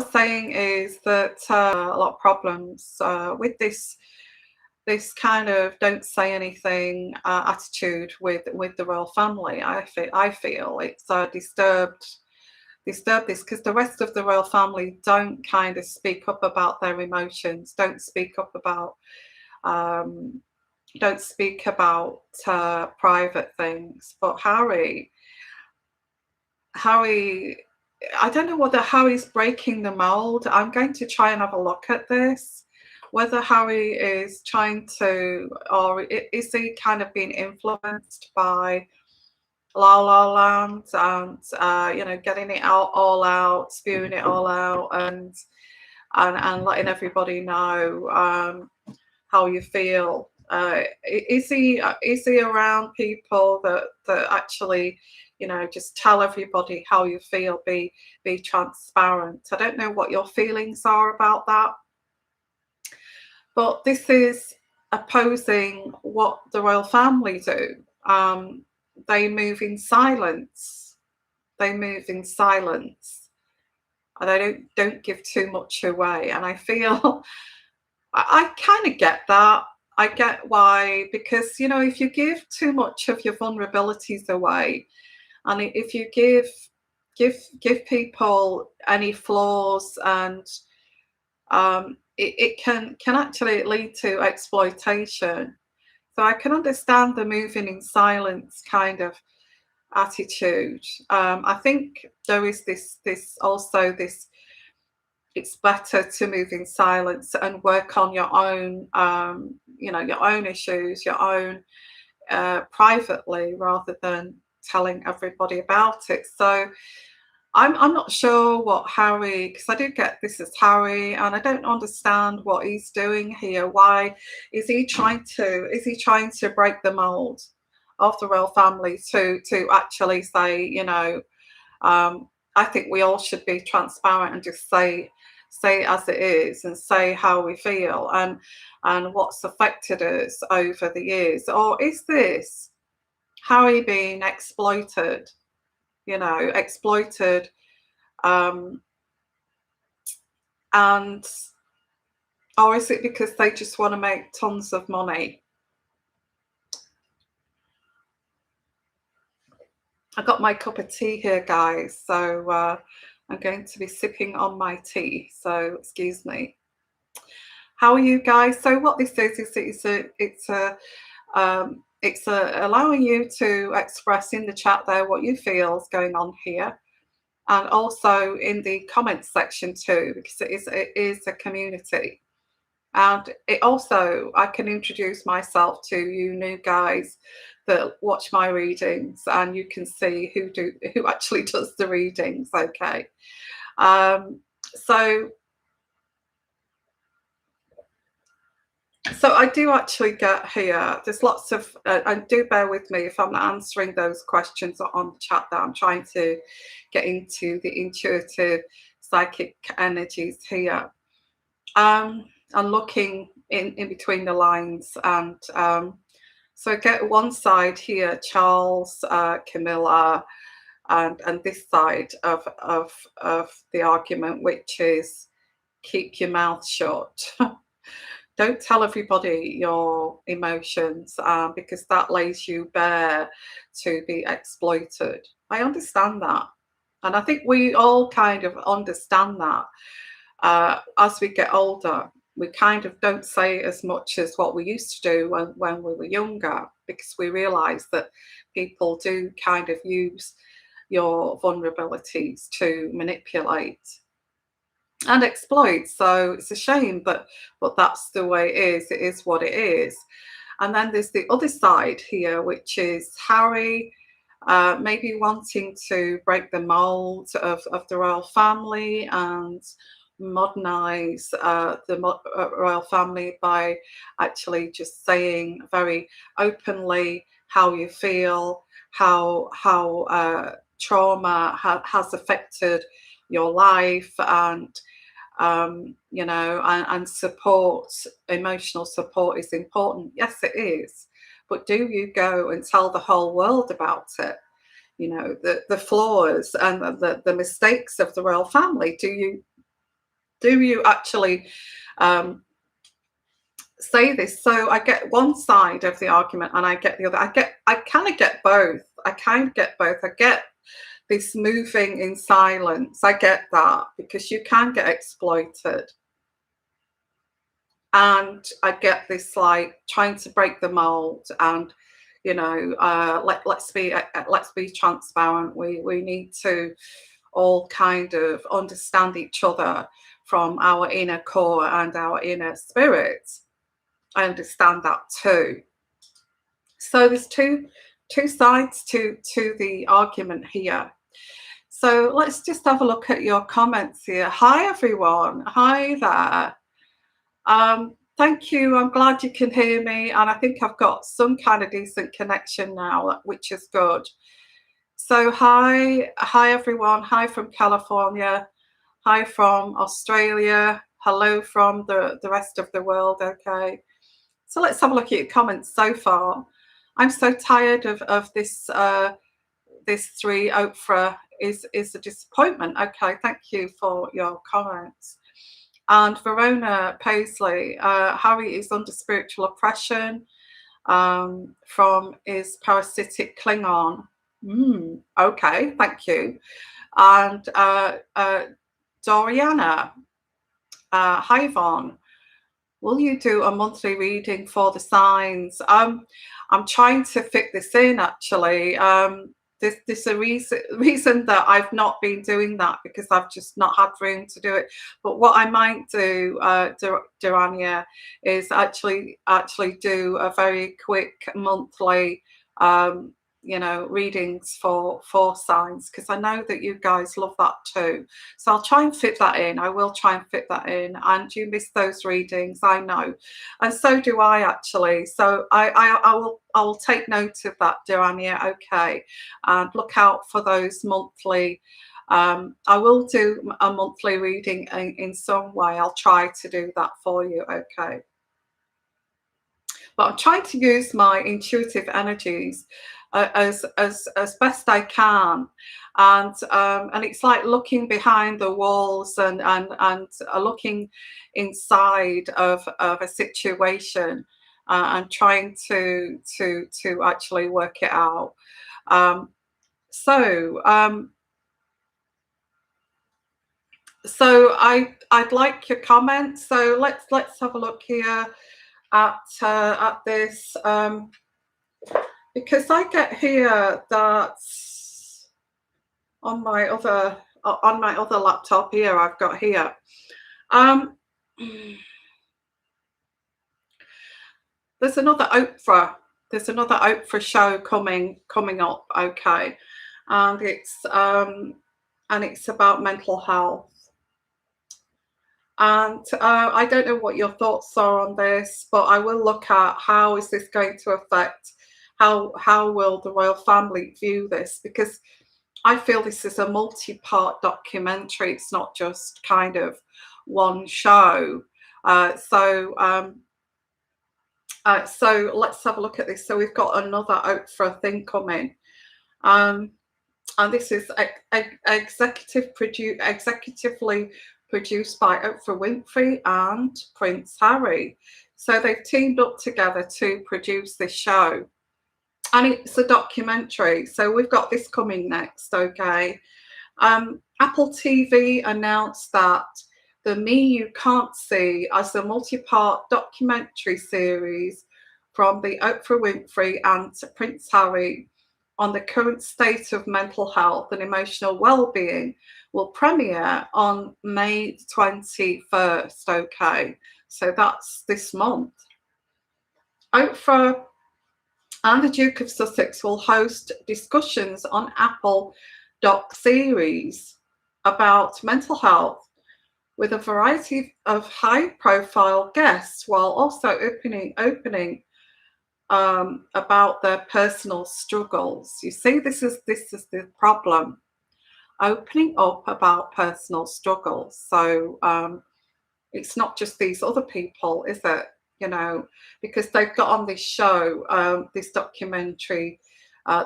saying is that a lot of problems with this kind of don't say anything attitude with the royal family. I feel it's disturbed this because the rest of the royal family don't kind of speak up about their emotions, don't speak up about um, don't speak about private things. But Harry, I don't know whether Harry's breaking the mold. I'm going to try and have a look at this. Whether Harry is trying to, or is he kind of being influenced by La La Land and getting it out all out, spewing it all out, and letting everybody know how you feel. Is he around people that actually, just tell everybody how you feel, be transparent? I don't know what your feelings are about that, but this is opposing what the royal family do. They move in silence. They move in silence, and they don't give too much away. And I feel I kind of get that. I get why, because if you give too much of your vulnerabilities away, and if you give people any flaws, and it can actually lead to exploitation. So I can understand the moving in silence kind of attitude. I think there is this also this it's better to move in silence and work on your own your own issues, your own privately, rather than telling everybody about it. So I'm not sure what Harry, because I do get this as Harry, and I don't understand what he's doing here. Why is he trying to break the mold of the royal family to actually say, I think we all should be transparent and just say it as it is, and say how we feel, and what's affected us over the years? Or is this Harry being exploited? Exploited, um, and or is it because they just want to make tons of money? I got my cup of tea here, guys, so I'm going to be sipping on my tea. So excuse me. How are you guys? So what this is allowing you to express in the chat there what you feel is going on here, and also in the comments section too, because it is a community. And it also, I can introduce myself to you new guys that watch my readings, and you can see who actually does the readings. Okay, so I do actually get here. There's lots of, and do bear with me if I'm not answering those questions on the chat. That I'm trying to get into the intuitive psychic energies here. And looking in between the lines, and so I get one side here, Charles, Camilla, and this side of the argument, which is keep your mouth shut. Don't tell everybody your emotions, because that lays you bare to be exploited. I understand that, and I think we all kind of understand that. As we get older, we kind of don't say as much as what we used to do when we were younger, because we realise that people do kind of use your vulnerabilities to manipulate and exploit. So it's a shame, but that's the way it is. It is what it is. And then there's the other side here, which is Harry maybe wanting to break the mold of the royal family and modernize the royal family by actually just saying very openly how you feel, how trauma has affected your life, and and support, emotional support is important. Yes, it is. But do you go and tell the whole world about it? The flaws and the mistakes of the royal family. Do you actually say this? So I get one side of the argument and I get the other. I kind of get both. I get this moving in silence. I get that because you can get exploited. And I get this like trying to break the mold and let's be transparent. We need to all kind of understand each other from our inner core and our inner spirit. I understand that too. So there's two sides to the argument here. So let's just have a look at your comments here. Hi everyone. Hi there. Thank you. I'm glad you can hear me, and I think I've got some kind of decent connection now, which is good. So hi everyone. Hi from California. Hi from Australia. Hello from the rest of the world. Okay. So let's have a look at your comments so far. I'm so tired of this this 3 Oprah is a disappointment. Okay, thank you for your comments. And Verona Paisley, Harry is under spiritual oppression from his parasitic Klingon. Okay, thank you. And Doriana, hi Yvonne, will you do a monthly reading for the signs? I'm trying to fit this in actually. There's a reason that I've not been doing that because I've just not had room to do it. But what I might do, Durania, is actually do a very quick monthly readings for signs, because I know that you guys love that too. So I'll try and fit that in. I will try and fit that in. And you miss those readings, I know, and so do I actually. So I will take note of that, Durania. Okay, and look out for those monthly. I will do a monthly reading in some way. I'll try to do that for you. Okay. But I'm trying to use my intuitive energies as best I can, and it's like looking behind the walls and looking inside of a situation and trying to actually work it out. So I'd like your comments. So let's have a look here at this, because I get here that on my other laptop here I've got here. There's another Oprah show coming up. Okay, and it's about mental health. And I don't know what your thoughts are on this, but I will look at how is this going to affect, how will the royal family view this, because I feel this is a multi-part documentary. It's not just kind of one show. So let's have a look at this. So we've got another Oprah thing coming. And this is executively produced by Oprah Winfrey and Prince Harry. So they've teamed up together to produce this show. And it's a documentary. So we've got this coming next, okay? Apple TV announced that The Me You Can't See as a multi-part documentary series from the Oprah Winfrey and Prince Harry on the current state of mental health and emotional well-being will premiere on May 21st, okay? So that's this month. Oprah and the Duke of Sussex will host discussions on Apple doc series about mental health with a variety of high-profile guests, while also opening about their personal struggles. You see, this is the problem. Opening up about personal struggles. So it's not just these other people, is it? You know, because they've got on this show, this documentary,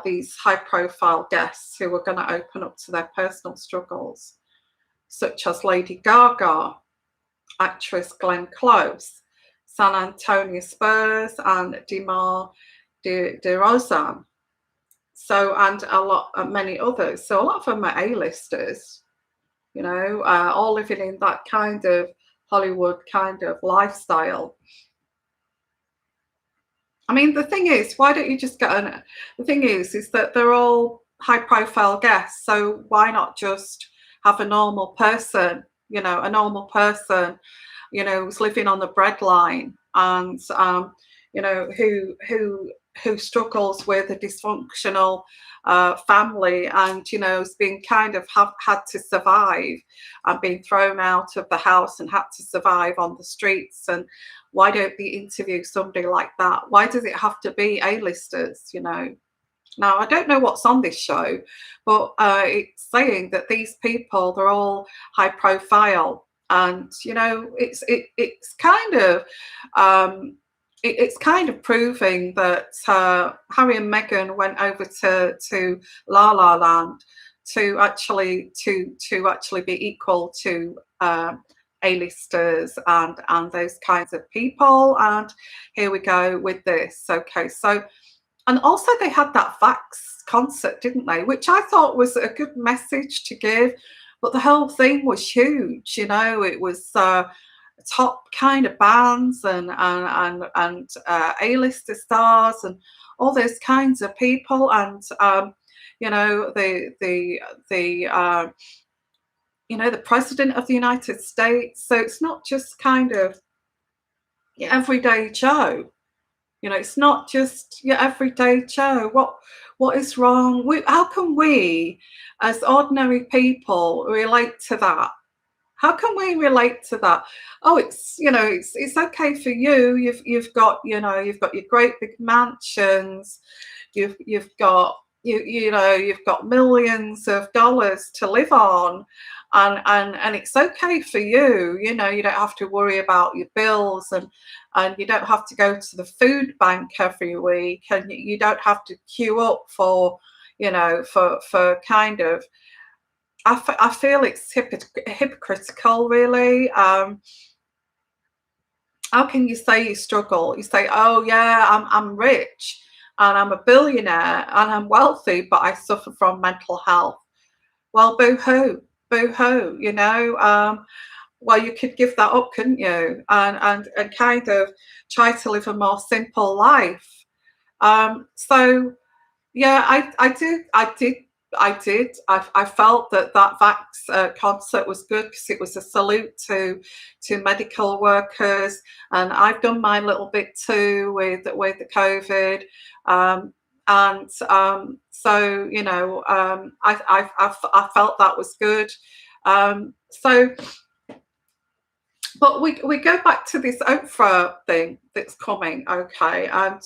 these high-profile guests who are going to open up to their personal struggles, such as Lady Gaga. actress Glenn Close, San Antonio Spurs, and Demar DeRozan. So, and many others. So a lot of them are A-listers, you know, all living in that kind of Hollywood kind of lifestyle. I mean, the thing is, why don't you just get an? The thing is that they're all high-profile guests, so why not just have a normal person, you know, a normal person, you know, who's living on the breadline and you know, who struggles with a dysfunctional family, and you know, has been kind of had to survive and been thrown out of the house and had to survive on the streets. And why don't they interview somebody like that? Why does it have to be A-listers, you know? Now, I don't know what's on this show, but it's saying that these people, they're all high profile. And, you know, it's kind of it's kind of proving that Harry and Meghan went over to La La Land to actually be equal to A-listers and those kinds of people. And here we go with this. Okay, so, and also they had that Vax concert, didn't they? Which I thought was a good message to give, but the whole thing was huge. You know, it was top kind of bands and A-lister stars and all those kinds of people, and you know, you know, the president of the United States. So it's not just kind of your everyday Joe. You know, it's not just your everyday Joe. What is wrong? How can we, as ordinary people, relate to that? How can we relate to that? Oh, it's, you know, it's okay for you. You've got, you know, you've got your great big mansions. You've got you know, you've got millions of dollars to live on, and it's okay for you. You know, you don't have to worry about your bills, and you don't have to go to the food bank every week, and you don't have to queue up for, you know, for kind of. I feel it's hypocritical, really. How can you say you struggle? You say, "Oh yeah, I'm rich and I'm a billionaire and I'm wealthy, but I suffer from mental health." Well, boo hoo, boo hoo. You know. Well, you could give that up, couldn't you? And kind of try to live a more simple life. So yeah, I did. I felt that Vax concert was good because it was a salute to medical workers, and I've done my little bit too with the COVID, and so you know, I felt that was good. So, but we go back to this Oprah thing that's coming, okay, and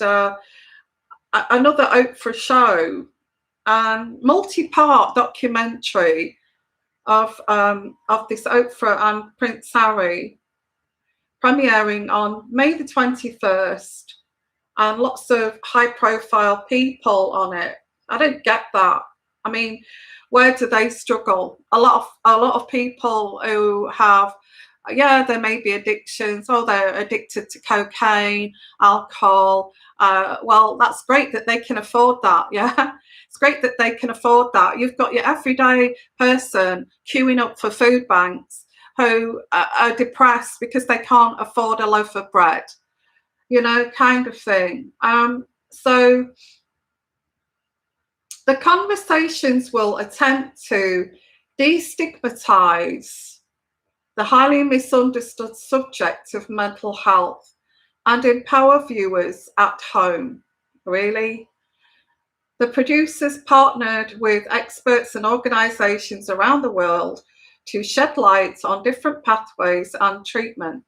another Oprah show, multi-part documentary of this Oprah and Prince Harry, premiering on May the 21st, and lots of high-profile people on it. I don't get that. I mean, where do they struggle? A lot of people who have, yeah, there may be addictions. Oh, they're addicted to cocaine, alcohol. Well, that's great that they can afford that. Yeah, it's great that they can afford that. You've got your everyday person queuing up for food banks who are depressed because they can't afford a loaf of bread, you know, kind of thing. So the conversations will attempt to destigmatize the highly misunderstood subject of mental health and empower viewers at home. Really? The producers partnered with experts and organizations around the world to shed light on different pathways and treatment.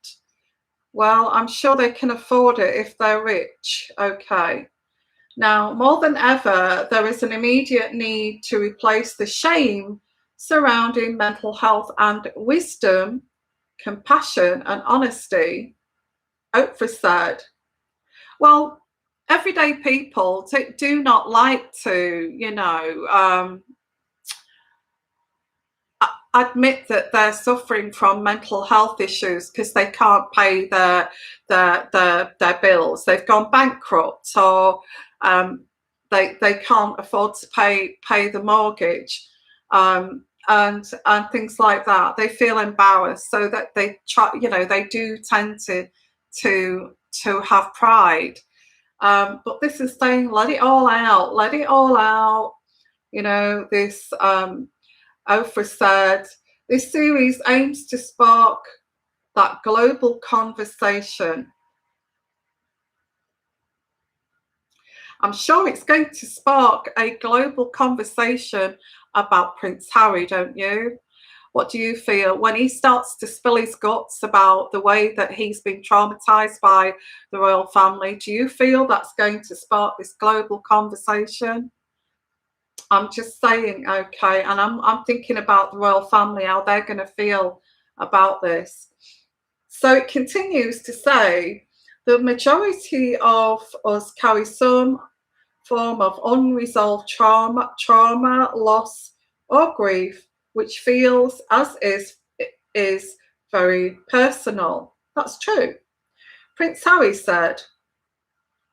Well, I'm sure they can afford it if they're rich. Okay. Now, more than ever, there is an immediate need to replace the shame surrounding mental health and wisdom, compassion, and honesty, Oprah said. Well, everyday people do not like to, you know, admit that they're suffering from mental health issues because they can't pay their bills. They've gone bankrupt, or they can't afford to pay the mortgage, and things like that. They feel embarrassed, so that they try. They do tend to have pride. But this is saying, let it all out. Let it all out. This Oprah said, this series aims to spark that global conversation. I'm sure it's going to spark a global conversation about Prince Harry, don't you? What do you feel when he starts to spill his guts about the way that he's been traumatized by the royal family? Do you feel that's going to spark this global conversation? I'm just saying, okay, and I'm thinking about the royal family, how they're going to feel about this. So it continues to say, the majority of us carry some form of unresolved trauma, loss, or grief, which feels as is very personal. That's true. Prince Harry said,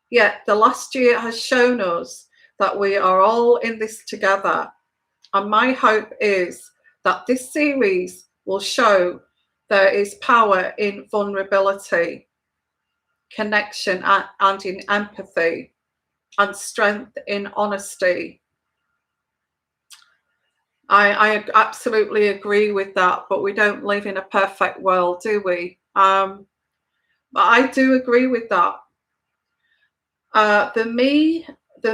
yet the last year has shown us that we are all in this together. And my hope is that this series will show there is power in vulnerability, connection, and in empathy, and strength in honesty. I absolutely agree with that, but we don't live in a perfect world, do we? But I do agree with that. The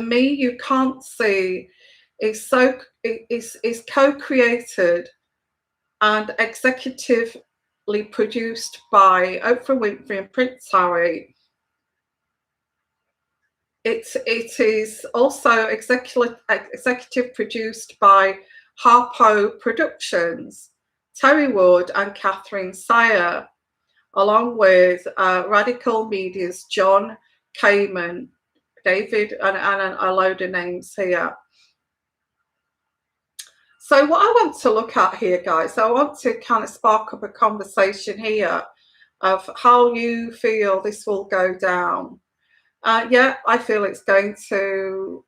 me you can't see is co-created and executively produced by Oprah Winfrey and Prince Harry. It is also executive produced by Harpo Productions, Terry Wood and Catherine Sayer, along with Radical Media's John Kamen, David, and a load of names here. So what I want to look at here, guys, I want to kind of spark up a conversation here of how you feel this will go down. Yeah, I feel it's going to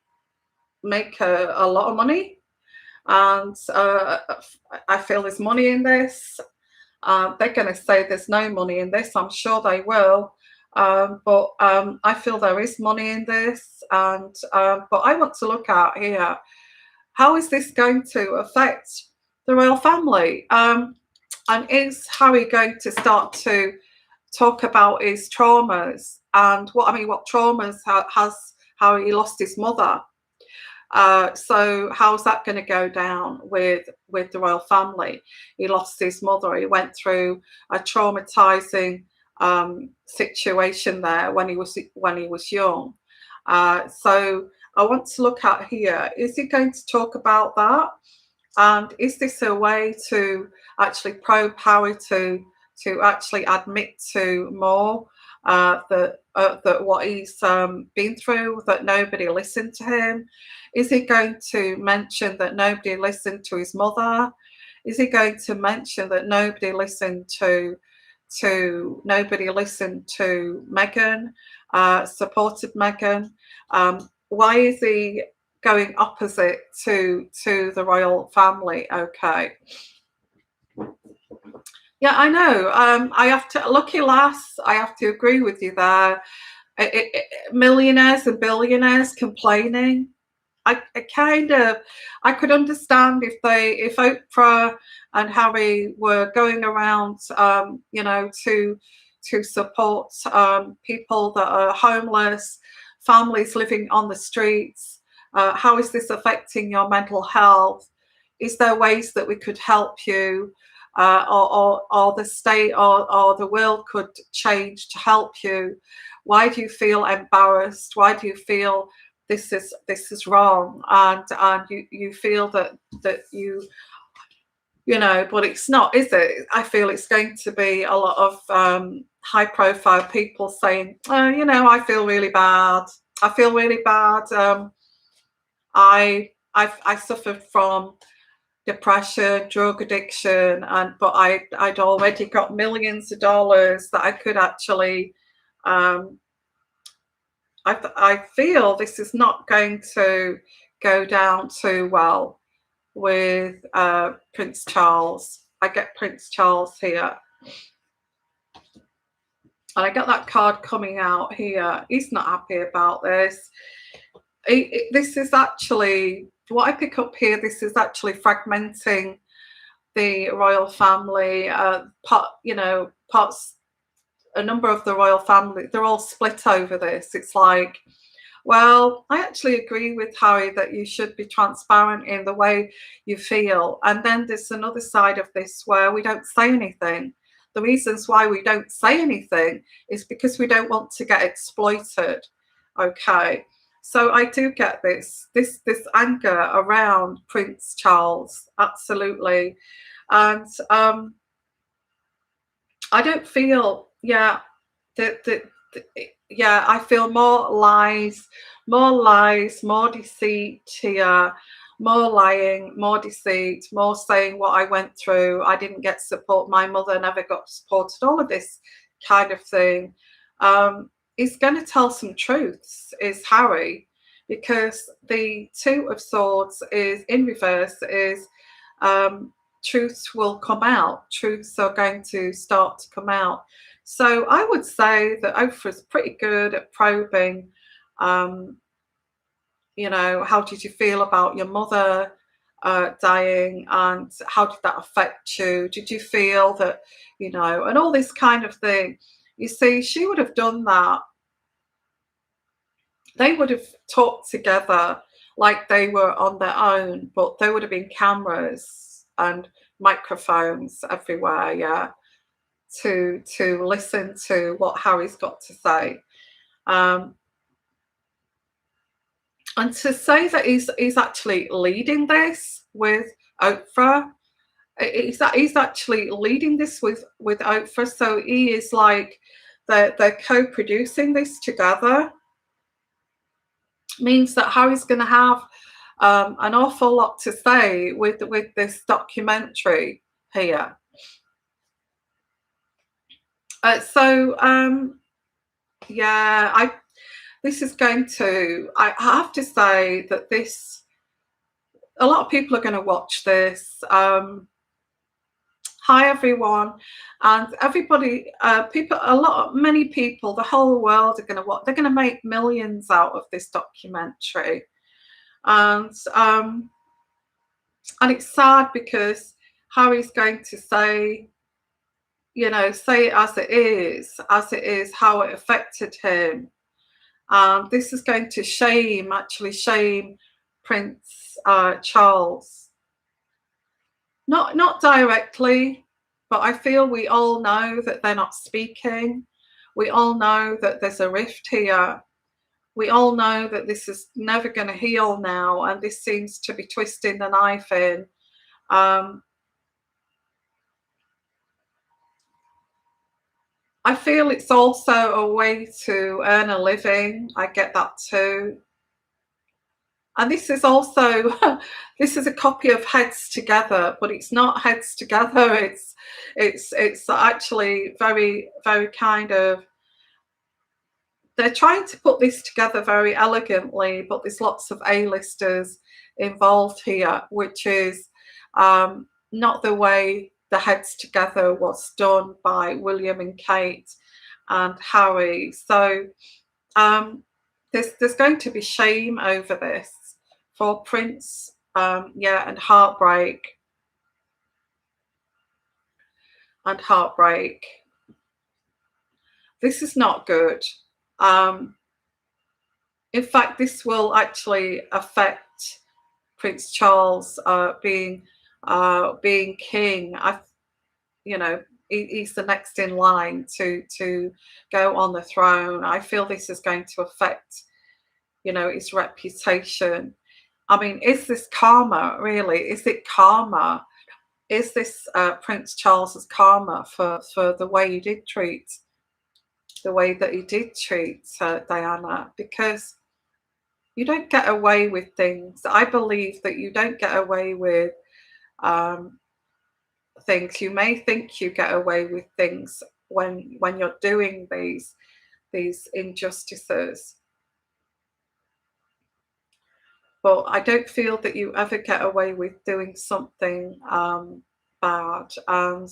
make a lot of money, and I feel there's money in this. They're going to say there's no money in this. I'm sure they will, but I feel there is money in this. And but I want to look at here, how is this going to affect the royal family? And is Harry going to start to talk about his traumas and what traumas has Harry lost his mother? So how's that going to go down with the royal family? He lost his mother. He went through a traumatizing situation there when he was young. So I want to look at here, is he going to talk about that? And is this a way to actually probe Harry to actually admit to more that what he's been through, that nobody listened to him? Is he going to mention that nobody listened to his mother? Is he going to mention that nobody listened to Meghan, supported Meghan? Why is he going opposite to the royal family? Okay. Yeah, I know. I have to, lucky lass, I have to agree with you there. Millionaires and billionaires complaining. I could understand if Oprah and Harry were going around, to support people that are homeless, families living on the streets. How is this affecting your mental health? Is there ways that we could help you, or the state or the world could change to help you? Why do you feel embarrassed? Why do you feel this is wrong, and you feel that but it's not, is it? I feel it's going to be a lot of high profile people saying, I feel really bad. I feel really bad. I suffered from depression, drug addiction, but I'd already got millions of dollars that I could actually. Um, I feel this is not going to go down too well with Prince Charles. I get Prince Charles here, and I get that card coming out here. He's not happy about this. This is actually what I pick up here. This is actually fragmenting the royal family. Parts. A number of the royal family, they're all split over this. It's like, well, I actually agree with Harry that you should be transparent in the way you feel. And then there's another side of this where we don't say anything. The reasons why we don't say anything is because we don't want to get exploited. Okay. So I do get this anger around Prince Charles, absolutely. And I don't feel, yeah, yeah, I feel more lies, more deceit here, more lying, more deceit, more saying what I went through. I didn't get support. My mother never got supported. All of this kind of thing. He's going to tell some truths, is Harry, because the Two of Swords is in reverse, is truths will come out. Truths are going to start to come out. So I would say that Oprah's pretty good at probing. How did you feel about your mother dying, and how did that affect you? Did you feel that, and all this kind of thing. You see, she would have done that. They would have talked together like they were on their own, but there would have been cameras and microphones everywhere, yeah, to listen to what Harry's got to say. And to say that he's actually leading this with Oprah, he's actually leading this with Oprah, so he is like they're co-producing this together. Means that Harry's going to have an awful lot to say with this documentary here. Yeah, this is going to. I have to say that a lot of people are going to watch this. Hi everyone, and everybody, many people, the whole world are going to watch. They're going to make millions out of this documentary, and it's sad because Harry's going to say it as it is, how it affected him. This is going to shame Prince Charles. Not directly, but I feel we all know that they're not speaking. We all know that there's a rift here. We all know that this is never going to heal now, and this seems to be twisting the knife in. I feel it's also a way to earn a living. I get that too. And this is also, this is a copy of Heads Together, but it's not Heads Together. It's actually very, very kind of, they're trying to put this together very elegantly, but there's lots of A-listers involved here, which is not the way the Heads Together was done by William and Kate and Harry. So there's going to be shame over this for Prince, and heartbreak. This is not good. In fact, this will actually affect Prince Charles being king. He's the next in line to go on the throne. I feel this is going to affect, his reputation. I mean, is this karma, really? Is it karma? Is this Prince Charles's karma for the way he did treat Diana? Because you don't get away with things. I believe that you don't get away with things. You may think you get away with things when you're doing these injustices, but I don't feel that you ever get away with doing something bad. And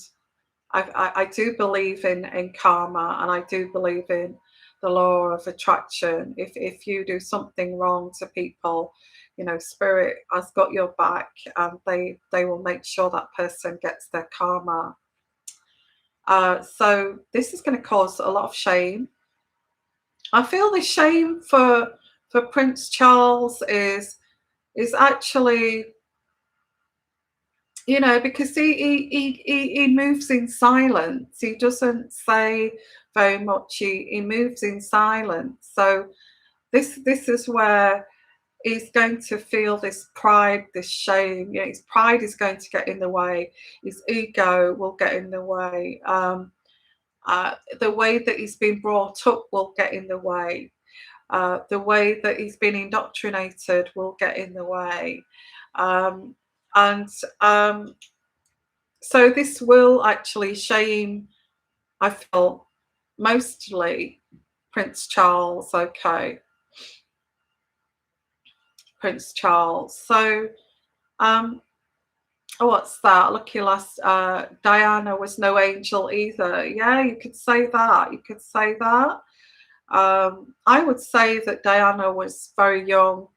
I do believe in karma, and I do believe in the law of attraction. If you do something wrong to people, you know, spirit has got your back, and they will make sure that person gets their karma. So this is going to cause a lot of shame. I feel the shame for Prince Charles is actually, you know, because he moves in silence. He doesn't say very much. He moves in silence. So this is where he's going to feel this pride, this shame. You know, his pride is going to get in the way. His ego will get in the way. The way that he's been brought up will get in the way. The way that he's been indoctrinated will get in the way. And So this will actually shame, I feel, mostly Prince Charles. Okay, Prince Charles. So, oh, what's that? Lucky last. Diana was no angel either. Yeah, you could say that. You could say that. I would say that Diana was very young.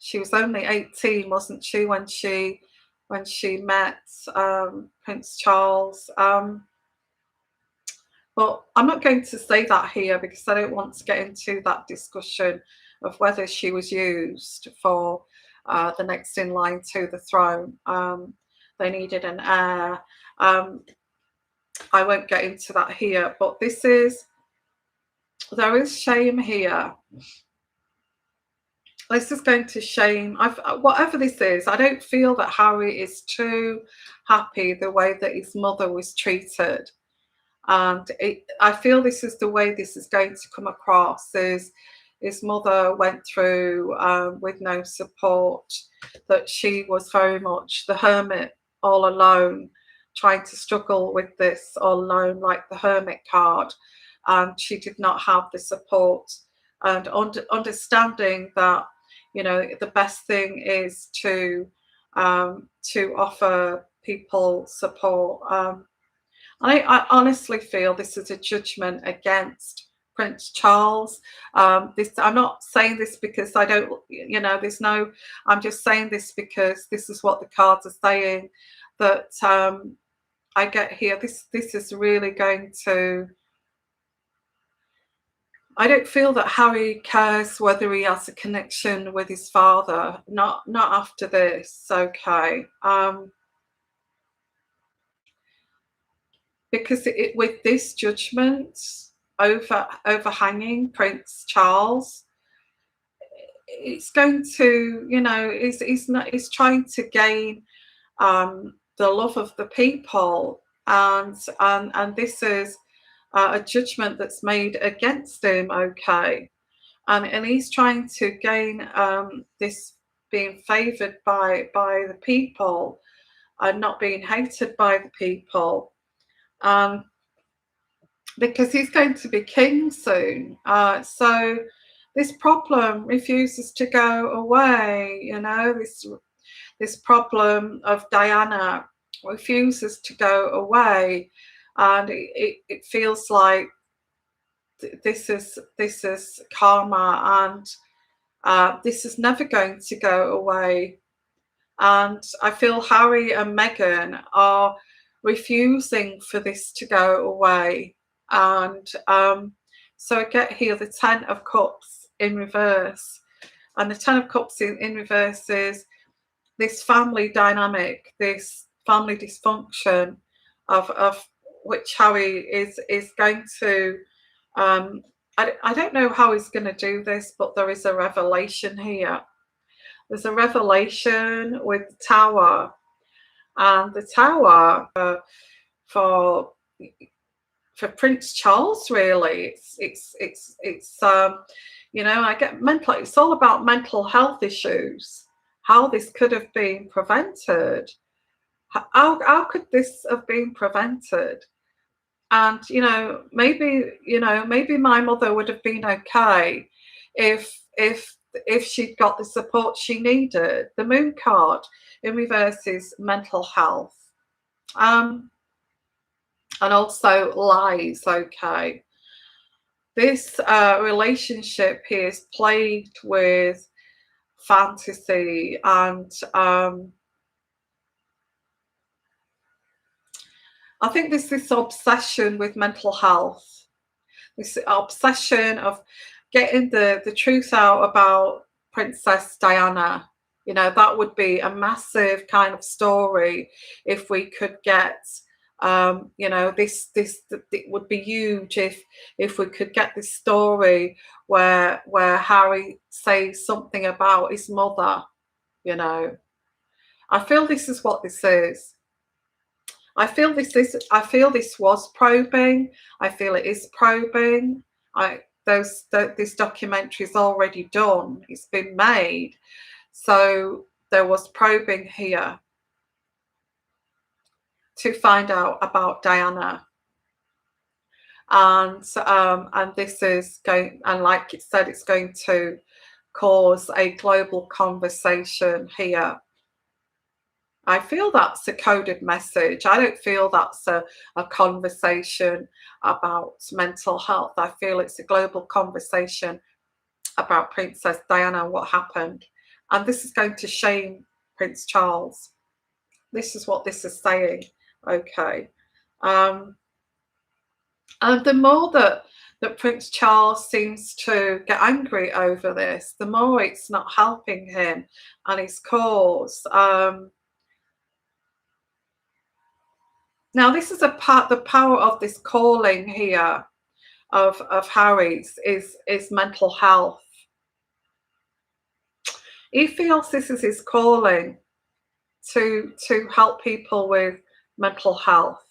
She was only 18, wasn't she, when she met Prince Charles? But I'm not going to say that here because I don't want to get into that discussion of whether she was used for the next in line to the throne. They needed an heir. I won't get into that here, but there is shame here. This is going to shame. Whatever this is, I don't feel that Harry is too happy the way that his mother was treated. And I feel this is the way this is going to come across. Is his mother went through with no support, that she was very much the hermit all alone, trying to struggle with this all alone, like the hermit card. And she did not have the support, and understanding that, you know, the best thing is to offer people support. I honestly feel this is a judgment against Prince Charles. I'm not saying this because I don't, you know, I'm just saying this because this is what the cards are saying, that I get here. This is really going to, I don't feel that Harry cares whether he has a connection with his father. Not after this, okay. Because with this judgment overhanging Prince Charles, it's going to, you know, he's trying to gain the love of the people, and this is a judgment that's made against him. Okay, and he's trying to gain this being favoured by the people and not being hated by the people. Because he's going to be king soon. So this problem refuses to go away. You know, this problem of Diana refuses to go away, and it feels like this is karma, and this is never going to go away. And I feel Harry and Meghan are refusing for this to go away. And so I get here the Ten of Cups in reverse. And the Ten of Cups in reverse is this family dynamic, this family dysfunction of which Harry is going to, I don't know how he's going to do this, but there is a revelation here. There's a revelation with the Tower, and the Tower for Prince Charles, really, it's you know, I get mental. It's all about mental health issues. how this could have been prevented. How could this have been prevented? And maybe my mother would have been okay if she'd got the support she needed. The moon card in reverse is mental health, um, and also lies. Okay, this relationship here is plagued with fantasy and I think there's this obsession with mental health, this obsession of getting the truth out about Princess Diana. That would be a massive kind of story if we could get, this it would be huge if we could get this story where Harry says something about his mother. You know, I feel this is what this is. I feel this was probing. I feel it is probing. This documentary is already done. It's been made. So there was probing here to find out about Diana. And this is going, and like it said, it's going to cause a global conversation here. I feel that's a coded message. I don't feel that's a conversation about mental health. I feel it's a global conversation about Princess Diana and what happened. And this is going to shame Prince Charles. This is what this is saying. Okay. And the more that Prince Charles seems to get angry over this, the more it's not helping him and his cause. Now, this is the power of this calling here of Harry's is mental health. He feels this is his calling to help people with mental health.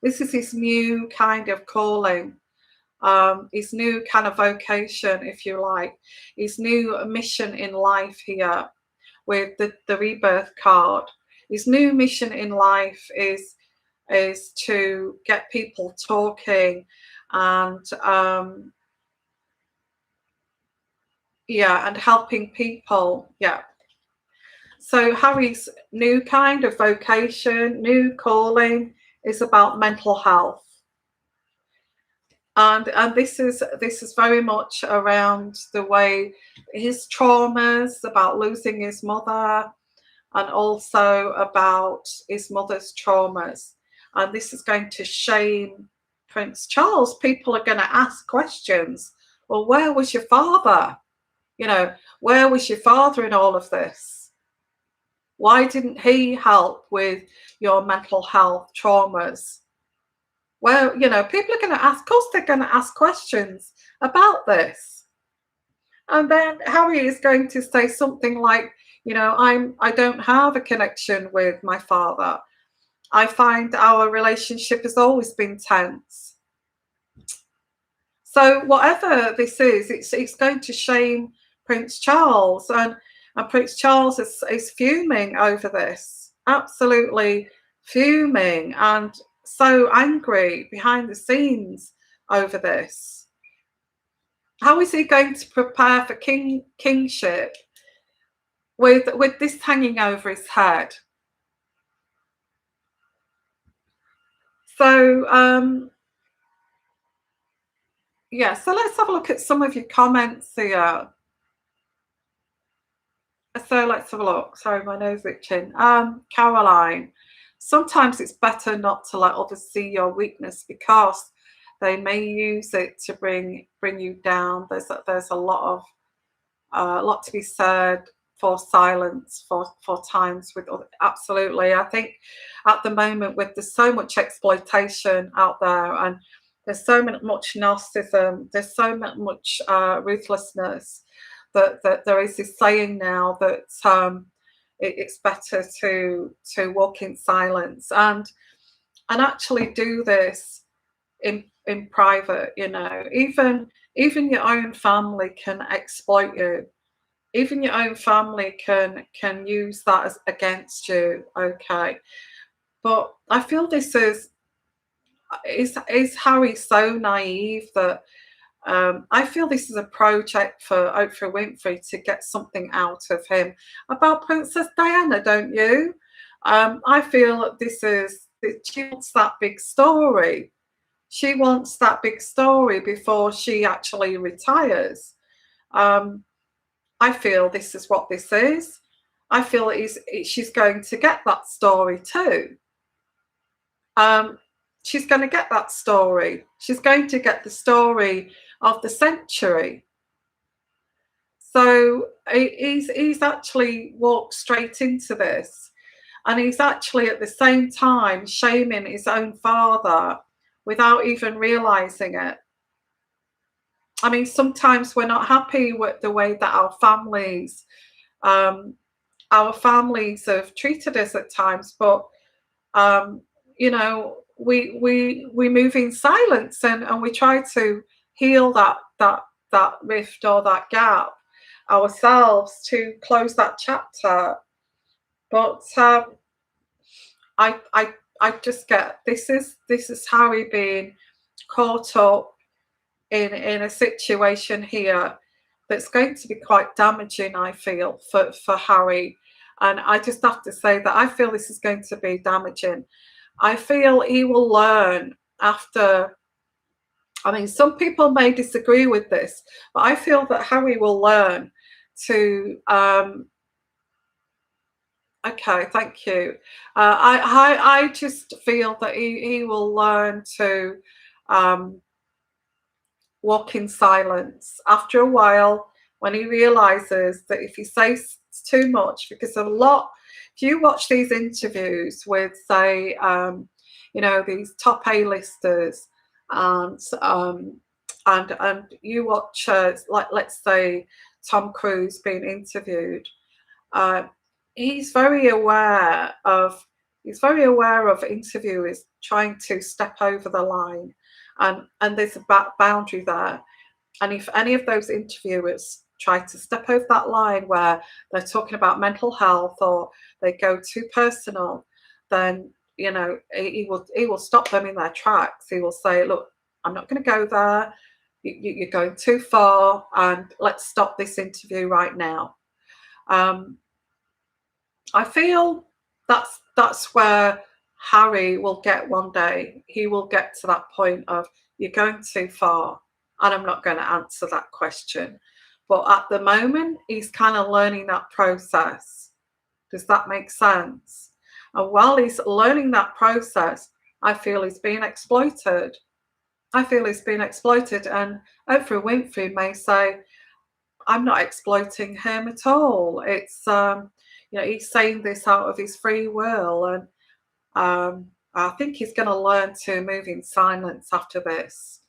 This is his new kind of calling, his new kind of vocation, if you like, his new mission in life here with the rebirth card. His new mission in life is to get people talking and and helping people. So Harry's new kind of vocation, new calling is about mental health. And this is very much around the way his traumas about losing his mother and also about his mother's traumas. And this is going to shame Prince Charles. People are going to ask questions. Well, where was your father? Where was your father in all of this? Why didn't he help with your mental health traumas? Well, people are going to ask, of course, they're going to ask questions about this. And then Harry is going to say something like, I don't have a connection with my father. I find our relationship has always been tense. So whatever this is, it's going to shame Prince Charles, and Prince Charles is fuming over this, absolutely fuming and so angry behind the scenes over this. How is he going to prepare for kingship with this hanging over his head? So so let's have a look at some of your comments here. So let's have a look. Sorry, my nose itching. Caroline, sometimes it's better not to let others see your weakness because they may use it to bring you down. There's a lot to be said for silence for times with other. Absolutely. I think at the moment there's so much exploitation out there, and there's so much narcissism, there's so much ruthlessness that there is this saying now that it's better to walk in silence and actually do this in private. Even your own family can exploit you. even your own family can use that as against you. Okay, but I feel this is Harry so naive that I feel this is a project for Oprah Winfrey to get something out of him about Princess Diana, don't you? I feel that she wants that big story. She wants that big story before she actually retires. Um, I feel this is what this is. I feel she's going to get that story too. Um, she's going to get that story. She's going to get the story of the century. So he's actually walked straight into this, and he's actually at the same time shaming his own father without even realizing it. I mean, sometimes we're not happy with the way that um, our families have treated us at times, but um, you know, we move in silence, and we try to heal that rift or that gap ourselves to close that chapter. But I just get this is Harry being caught up in a situation here that's going to be quite damaging, I feel, for Harry. And I just have to say that I feel this is going to be damaging. I feel he will learn after. I mean, some people may disagree with this, but I feel that Harry will learn to. Okay, thank you. I just feel that he will learn to um, walk in silence after a while when he realizes that if he says too much, because a lot, if you watch these interviews with, say, these top A-listers, and and you watch, like, let's say, Tom Cruise being interviewed, uh, he's very aware of interviewers trying to step over the line, and there's a boundary there. And if any of those interviewers try to step over that line where they're talking about mental health or they go too personal, then he will stop them in their tracks. He will say, "Look, I'm not going to go there. You're going too far, and let's stop this interview right now." Um, I feel that's where Harry will get one day. He will get to that point of, you're going too far, and I'm not going to answer that question. But at the moment, he's kind of learning that process. Does that make sense? And while he's learning that process, I feel he's being exploited. I feel he's being exploited. And Oprah Winfrey may say, I'm not exploiting him at all. It's he's saying this out of his free will, and I think he's going to learn to move in silence after this.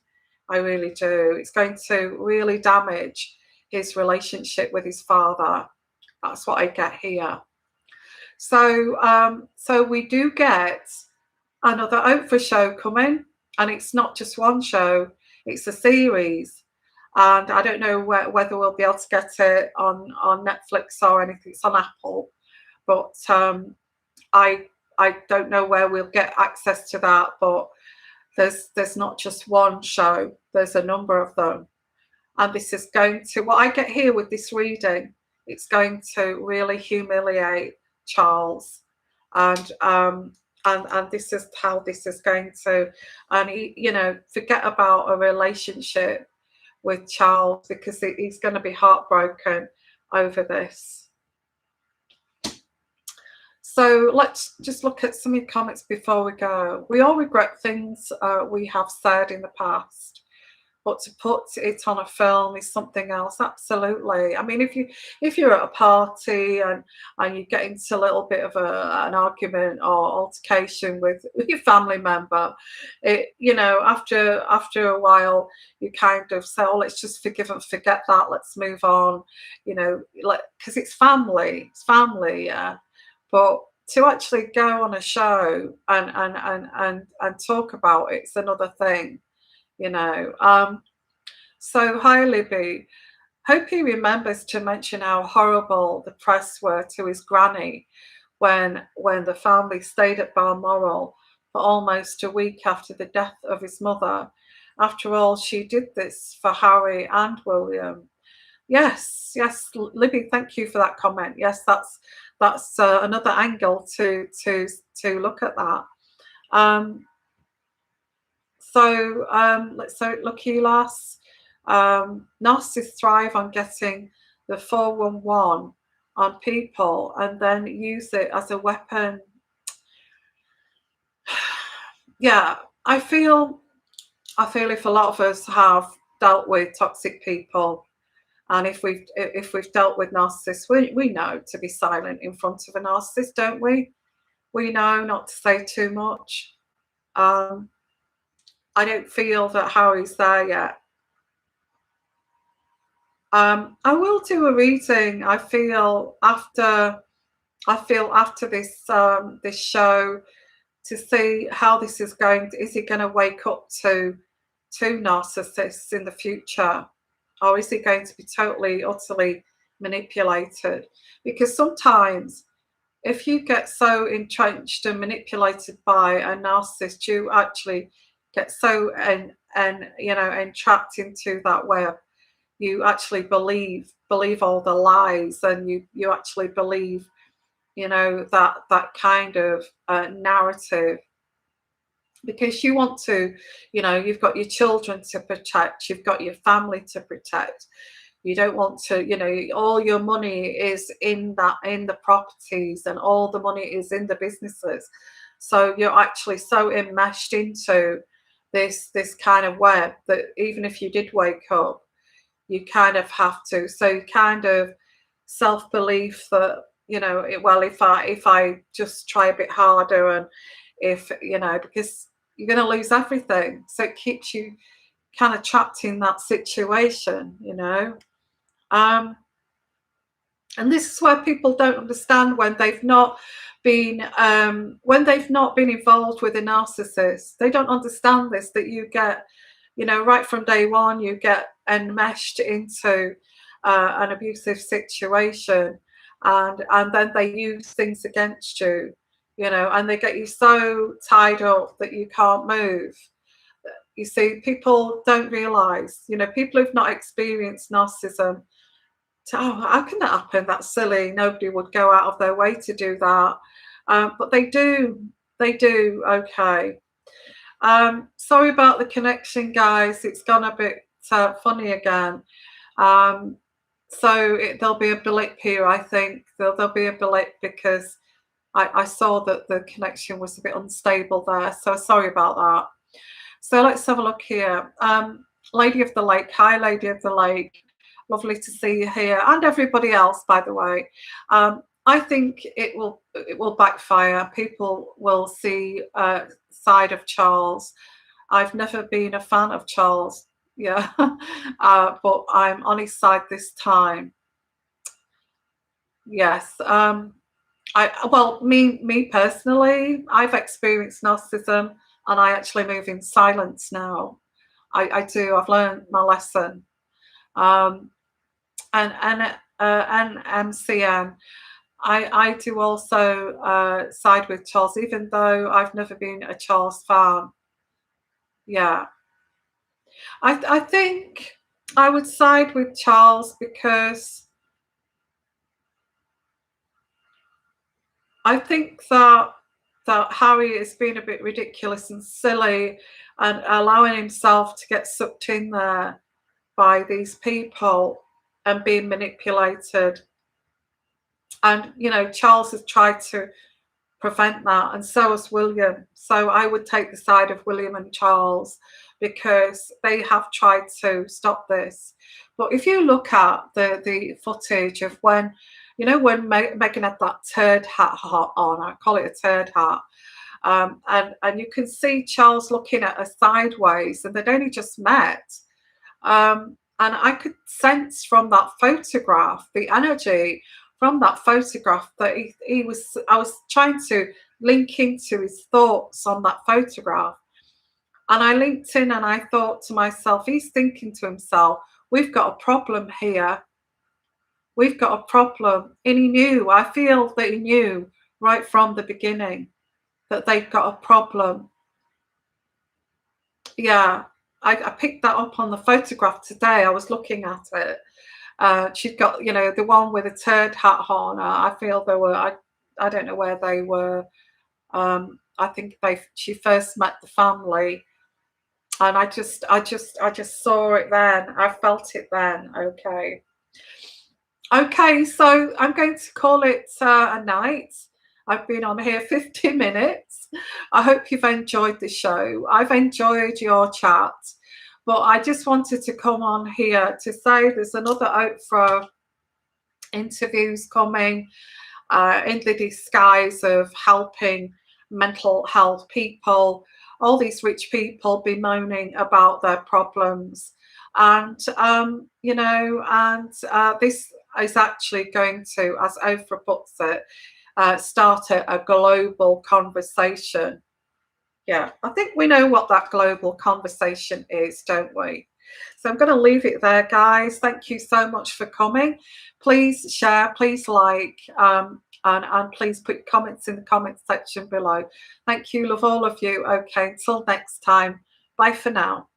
I really do. It's going to really damage his relationship with his father. That's what I get here. So we do get another Oprah show coming, and it's not just one show; it's a series. And I don't know whether we'll be able to get it on Netflix or anything. It's on Apple, but I don't know where we'll get access to that. But there's not just one show; there's a number of them, and this is going to, what I get here with this reading. It's going to really humiliate Charles, and and this is how this is going to, and forget about a relationship with Charles, because he's going to be heartbroken over this. So let's just look at some of your comments before we go. We all regret things we have said in the past, but to put it on a film is something else. Absolutely. I mean, if you're at a party and you get into a little bit of an argument or altercation with your family member, after a while you kind of say, "Oh, let's just forgive and forget that. Let's move on." Because it's family. It's family. Yeah. But to actually go on a show and talk about it's another thing. So hi, Libby. Hope he remembers to mention how horrible the press were to his granny when the family stayed at Balmoral for almost a week after the death of his mother. After all, she did this for Harry and William. Yes, yes, Libby, thank you for that comment. Yes, that's another angle to look at that. Um, so lucky lass. Narcissists thrive on getting the 411 on people and then use it as a weapon. Yeah, I feel if a lot of us have dealt with toxic people, and if we've dealt with narcissists, we know to be silent in front of a narcissist, don't we? We know not to say too much. Um, I don't feel that Harry's there yet. I will do a reading. I feel after this show to see how this is going. Is he going to wake up to narcissists in the future, or is he going to be totally, utterly manipulated? Because sometimes, if you get so entrenched and manipulated by a narcissist, you actually get so entrapped into that web. You actually believe all the lies, and you actually believe that kind of narrative, because you want to, you've got your children to protect, you've got your family to protect. You don't want to, all your money is in the properties, and all the money is in the businesses. So you're actually so enmeshed into this kind of web that even if you did wake up, you kind of have to. So kind of self-belief that, well, if I just try a bit harder, and if, because you're going to lose everything. So it keeps you kind of trapped in that situation. Um, and this is where people don't understand when they've not been involved with a narcissist. They don't understand this, that you get, right from day one, you get enmeshed into an abusive situation, and then they use things against you, and they get you so tied up that you can't move. You see, people don't realize, people who've not experienced narcissism, how can that happen? That's silly. Nobody would go out of their way to do that. But they do. They do. Okay. Sorry about the connection, guys. It's gone a bit funny again. There'll be a blip here, I think. There'll be a blip because I saw that the connection was a bit unstable there. So sorry about that. So let's have a look here. Lady of the Lake. Hi, Lady of the Lake. Lovely to see you here, and everybody else, by the way. I think it will backfire. People will see side of Charles. I've never been a fan of Charles, yeah, but I'm on his side this time. Yes. Me personally, I've experienced narcissism, and I actually move in silence now. I do. I've learned my lesson. Um, and MCM. I do also side with Charles, even though I've never been a Charles fan. Yeah, I think I would side with Charles because I think that Harry is being a bit ridiculous and silly, and allowing himself to get sucked in there by these people and being manipulated. And Charles has tried to prevent that, and so has William. So I would take the side of William and Charles because they have tried to stop this. But if you look at the footage of when Meghan had that turd hat on, I call it a turd hat, and you can see Charles looking at her sideways, and they'd only just met. And I could sense from that photograph, the energy from that photograph, that I was trying to link into his thoughts on that photograph. And I linked in and I thought to myself, he's thinking to himself, we've got a problem here. We've got a problem. And he knew, I feel that he knew right from the beginning that they've got a problem. Yeah, I picked that up on the photograph today. I was looking at it. She's got, you know, the one with a turd hat on. I feel they were, I don't know where they were. I think she first met the family, and I just saw it then. I felt it then. Okay. Okay, so I'm going to call it a night. I've been on here 50 minutes. I hope you've enjoyed the show. I've enjoyed your chat, but I just wanted to come on here to say there's another Oprah interviews coming in the disguise of helping mental health people. All these rich people bemoaning about their problems, and you know, and this is actually going to, as Oprah puts it, start a global conversation. Yeah, I think we know what that global conversation is, don't we? So I'm going to leave it there, guys. Thank you so much for coming. Please share, please like, and please put comments in the comment section below. Thank you, love all of you. Okay, until next time. Bye for now.